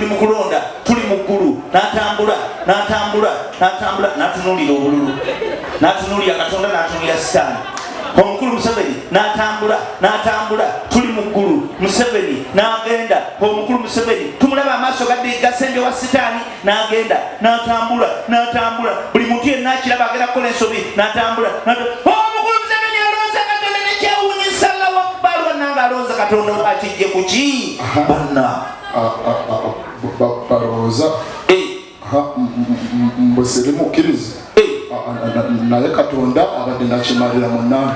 mu kulonda tuli mu ggulu n'atambula n'atunuulira obululu n'atunuulira Katonda n'atunuulira Sitaani. Omukulu Museveni n'atambula tuli mu ggulu Museveni n'agenda omukulu Museveni tumulaba amaaso gasembe wa Sitaani n'agenda n'atambula buli muntu yenna akiraba agenda kukola ensobi n'atambula omukulu Museveni alonza Katonda nekyewuunyisa Allahu Akbar bannanga alonza Katonda akijje ku ki banna balowooza mbwe mukkiriza naye Katonda abadde nakyemalira munnange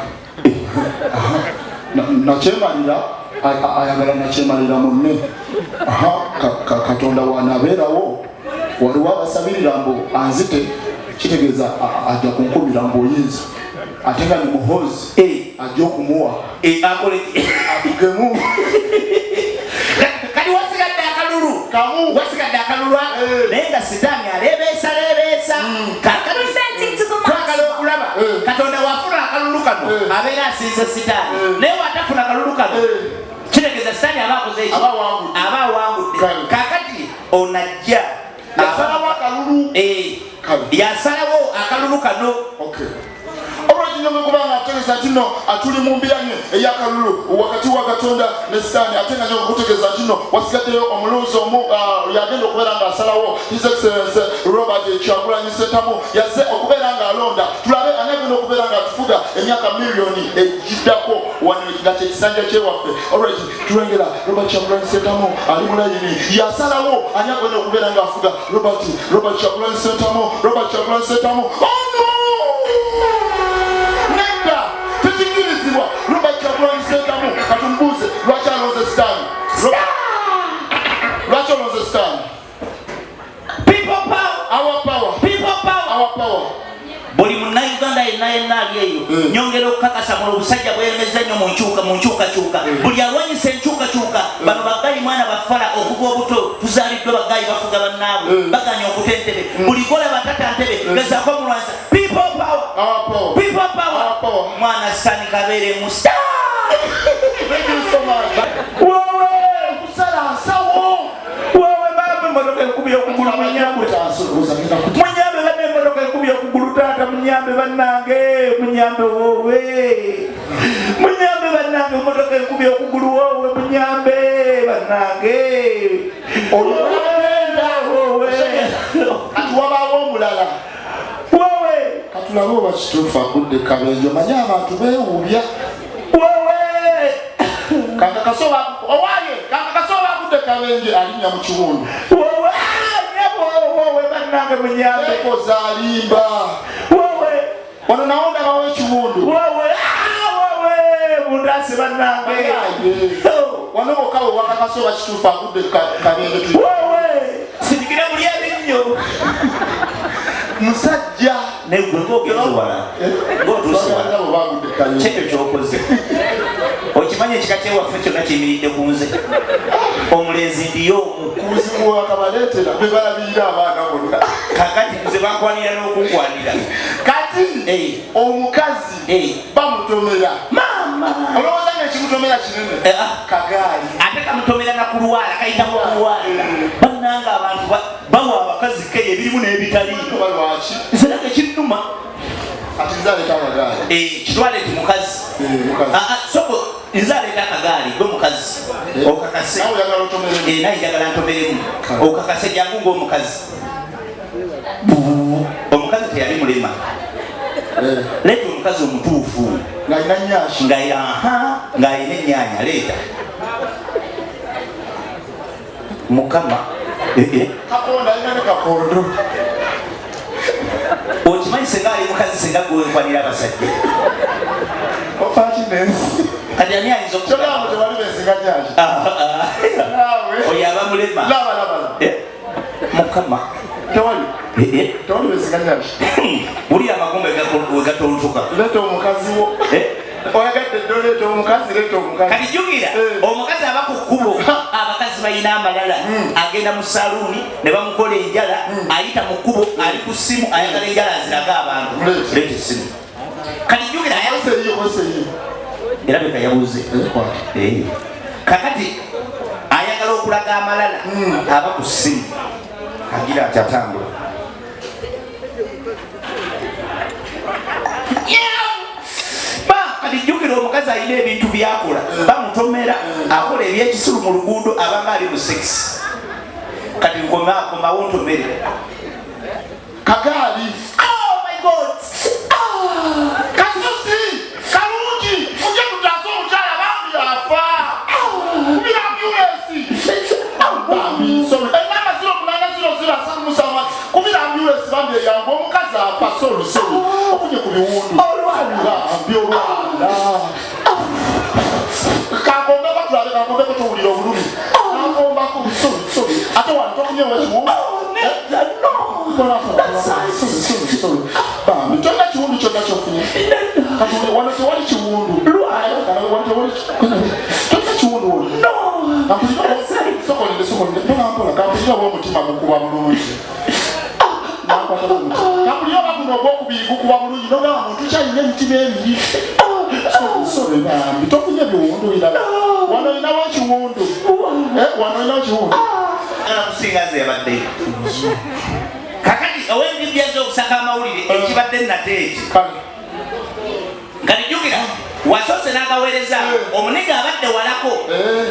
nakyemalira ayagala nakyemalira munne Katonda wanabeerawo waliwo abasabirira mbu anzite kitegeeza ajja kunkubira mbu oyinza ate nga ni Muhoozi ajja okumuwa afugemu kati wasigadde akalulu naye nga Sitaani aleebeesa twagala okulaba Katonda wafuna akalulu kano abeera asinza Sitaani naye watafuna akalulu kano kitegeeza Sitaani aba akoze eki aba awangudde kakati onajja yasalawo akalulu kano olw'ekinyonge kubanga ategeeza kino atuli mu mbiranye ey'akalulu wakati wa Katonda ne Sitaani ate nga okutegeeza kino wasigaddeyo omulunzi omu yagenda okubeera nga asalawo His Excellency Robert Kyagulanyi Ssentamu yazze okubeera nga alonda tulabe ani agenda okubeera nga atufuga emyaka miliyoni egiddako wano nga kyekisanja kyewaffe. Alright, tulengera Robert Kyagulanyi Ssentamu ali mu layini yasalawo ani agenda okubeera nga afuga Robert Kyagulanyi Ssentamu tekikirizibwa Robert Kyagulanyi Ssentamu katumbuuze lwaki alonze Sitaani our power buli munnayuganda yenna ali eyo nyongera okukakasa mu obusajja bweyemeza nnyo mu nkyukakyuka buli alwanyisa enkyukakyuka bano bagayi mwana bafala okuva obuto tuzaaliddwe bagayi bafuga bannaabwe baganya okutentebe buli gola batata ntebe gezaako mulwanisa people power mwana Sitaani kabeere mu wowe kusala nsawo wowe baba emmotoka ekubye okugulu munyambe bane emmotoka ekubye okugulu taata munyambe bannange munyambe wowe munyambe bannange emmotoka ekubye okugulu wowe munyambe bannange olugenda wowe kati wabaawo omulala wowe katulabe oba kituufu agudde kabenjo manye abantu beewuubya wowe kakakasoba agudde kabenje alinnya mu kiwundu wowe bannange munyambe ekoza alimba wowe wano nawo ndabawo ekiwundu wowe mundasi bannange wano bokawe wakakasoba kituufu agudde kabenje wowe sindikira muli ebinnyo musajja negwegogezwala kyekyo kyokoze okimanya ekika kyewaffe kyonna kiyimiridde ku nze omulenzi ndiyo omukuzi wakabaleetera bebalabirira abaana bonna kakati nze bankwanira n'okukwanira kati omukazi bamutomera mama olowooza nekimutomera kinene kagaali ate kamutomera nakulwala kayitamu okulwala bannanga abantu bawa abakazi keye ebirimu n'ebitali lwaki nzenage kinnuma ati nzaleeta akagaali kitwaleeti mukazi soko nzaleeta akagaali gwe mukazi okakase naye njagala ntomeremu okakase jangu ng'omukazi omukazi teyali mulema leeta omukazi omutuufu ng'alina nnyashi ng'alina ennyaanya leeta mukama kakondo alina ne kakondo okimanyi senga ali mukazi senga gwenkwanira abasajja opakinensi kati ani ayinza okukyogamu tewali bensinga nyashi oyo aba mulema laba mukama tewali bensinga nyashi uli amagumba wegatolutuka leeta omukazi wo oyagadde ddo leeta omukazi kati jjukira omukazi aba ku kkubo abakazi balina amalala agenda mu saluuni ne bamukola enjala ayita mu kkubo ali ku ssimu ayagala enjala aziraga abantu leeta essimu kati jjukira era beka yabuze kakati ayagala okulaga amalala aba ku ssimu agira ati atambula kati jjukira omukazi alina ebintu byakola bamutomera akola ebyekisulu mu luguudo abanga ali mu sex kati nkomawo ntomere kagaali oh my god kasusi kalungi uje tutaso omukyala bambi afa kubira ambulesi bambi sorry enamba 0 kubira ambulesi bambi eyangu omukazi afa sorry ofunye ku biwundu bambi olwala kakombeko tulale kakombeko tuwulira obulumi kakombako sorry ate wano tofunyewo ekiwundu bambi tolina kiwundu kyonna kyofunye kati wano tewali kiwundu tolina kiwundu wonna sokolinde kampulira bwomutima gukuba bulungi kampulira baguno ogwokubiri gukuba bulungi nogaba muntu kyalina emitima ebiri sorry bambi tofunye biwundu irala wano olinawo ekiwundu wano olinawo kiwundu kusinga nze yabadde kakati ow'embibya z'okusaka amawulire ekibadde nate eki kati jjukira wasoose n'agaweereza omuniga abadde walako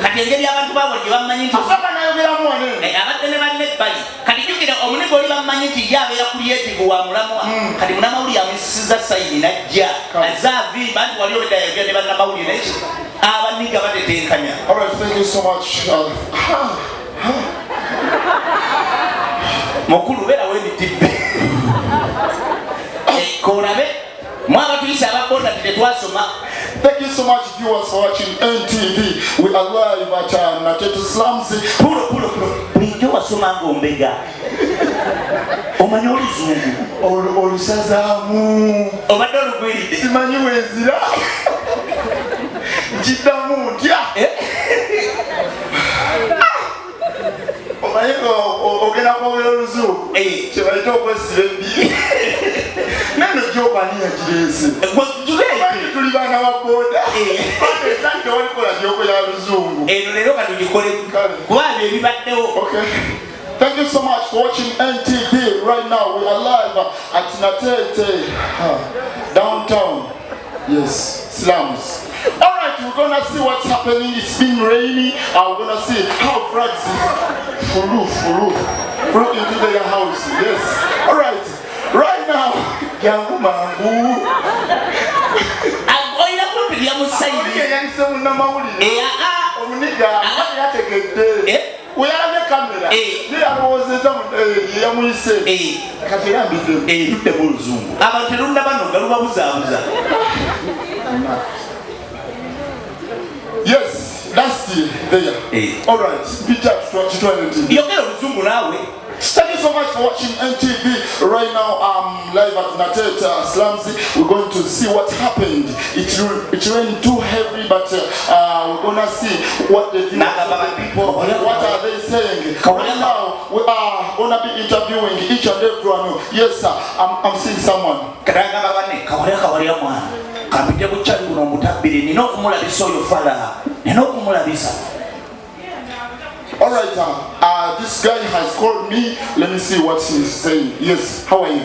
kati engeri abantu baabo gye bamumanyi nti abadde ne balina ebbali kati jjukira omuniga oli bamumanyi nti ye abeera creative wa mulamwa kati munamawulire amusisiza sayini najja azaavi banti wali obedda yogera ne bannamawulire nekyo abaniga batetenkanya. Thank you so much. Mukulu bera w'emitibbe kolabe mwabatuyisa ababoda tetwasoma. Thank you so much viewers for watching NTV. We are live at Natetu Slums. Pulo bulijjo wasoma ng'ombega omanyi oluzungu olusazaamu obadde olugwiridde simanyi wenzira nkiddamu ntya omanyi ogenda kwogera oluzungu kyebalita okwesiba embi neno gyokaniya gireese tuli baana ba boda esante walikola gyokola luzungu eno leero katugikole kuba ebyo ebibaddewo. Thank you so much for watching NTV. Right now we are live at Natete downtown. Yes, slums. Alright, we're gonna see what's happening. It's been rainy. We're gonna see how frogs flew into their house. Yes. Alright. Right now, Yangu Mangu. Oina kumpilya musaidi. Yangise munamawulire. Omuniga yategedde. Uyalabye kamera. Ni alowozeza yamuyise. Kati yambidde. Tudde mu luzungu. Abantu terunda bano galubabuzaabuza. Yes, that's there. Alright, Peter, yogera oluzungu naawe. Thank you so much for watching NTV. Right now, I'm live at Natete Slums. We're going to see what happened. It rained too heavy, but we're gonna see what the people, what are they saying. Right now, we are gonna be interviewing each and everyone. Yes, sir. I'm seeing someone. Kampite bukyali buno omutabbire nina okumulabisa oyo fala nina okumulabisa. Alright, this guy has called me. Let me see what he's saying. Yes, how are you?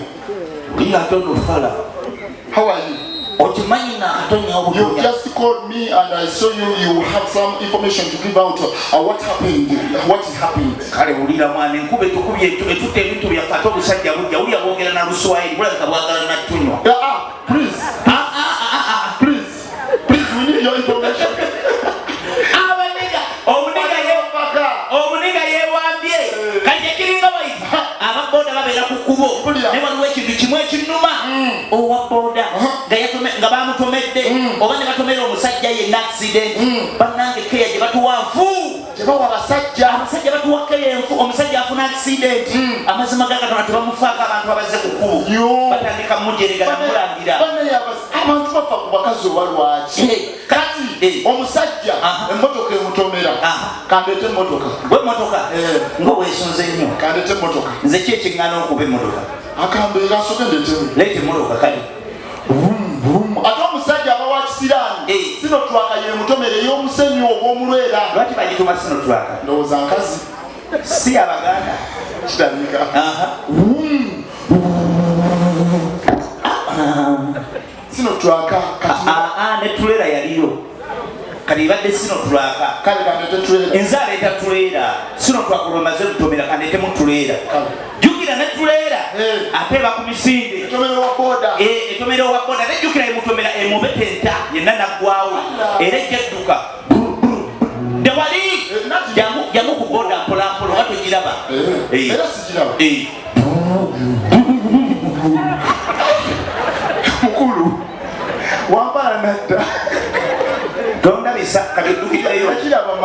How are you? You just called me and I saw you have some information to give out. What happened? What happened? Kale ulira mwana nkube tukubye etute ebintu byafata obusajja bujja uli abogera na Luswahili bulaka bwagala na tunywa. Please. Please, we need your information. Omuniga yewambye kanje kiringa baiti ababoda babeera ku kkubo ne waliwo ekintu kimu ekinnuma owa boda nga bamutomedde oba ne batomera omusajja yenna accident bannange keya gye batuwa nfu tebawa abasajja batuwa keya enfu omusajja afuna accident amazima ga Katonda tebamufaako abantu abaze ku kkubo batandika mujerega namulangira abantu bafa ku bakazi olwalwaki kati omusajja emmotoka emutomera kandeete emmotoka gwe motoka nga weesonze nnyo kandeete emmotoka nze ki ekiŋŋaana okuba emmotoka akambeera asoke ndeetemu leeta emmotoka kale ate omusajja aba wa kisiraani sino twaka ye mutomera ey'omusenyu ogw'omulwera. Lwaki bagituma sinotulaka? Ndowooza nkazi. Si Abaganda. Kitandika. Sinotulaka kati. Ne tulera yaliyo. Kati ibadde sinotulaka. Kale kandeete tulera. Enze aleeta tulera. Sinotulaka olwemaze lutomera kandeetemu tulera. Jjukira ne tulera ate eba ku misinde. Etomero wa boda. Etomero wa boda nejjukira emutomera emubetenta yenna naggwawo era ejjadduka. Dewali jamu ku boda mpolampola oba togiraba. Era sigiraba. Mukulu wampala nadda. Tondabisa kati oddukirayo. Kiraba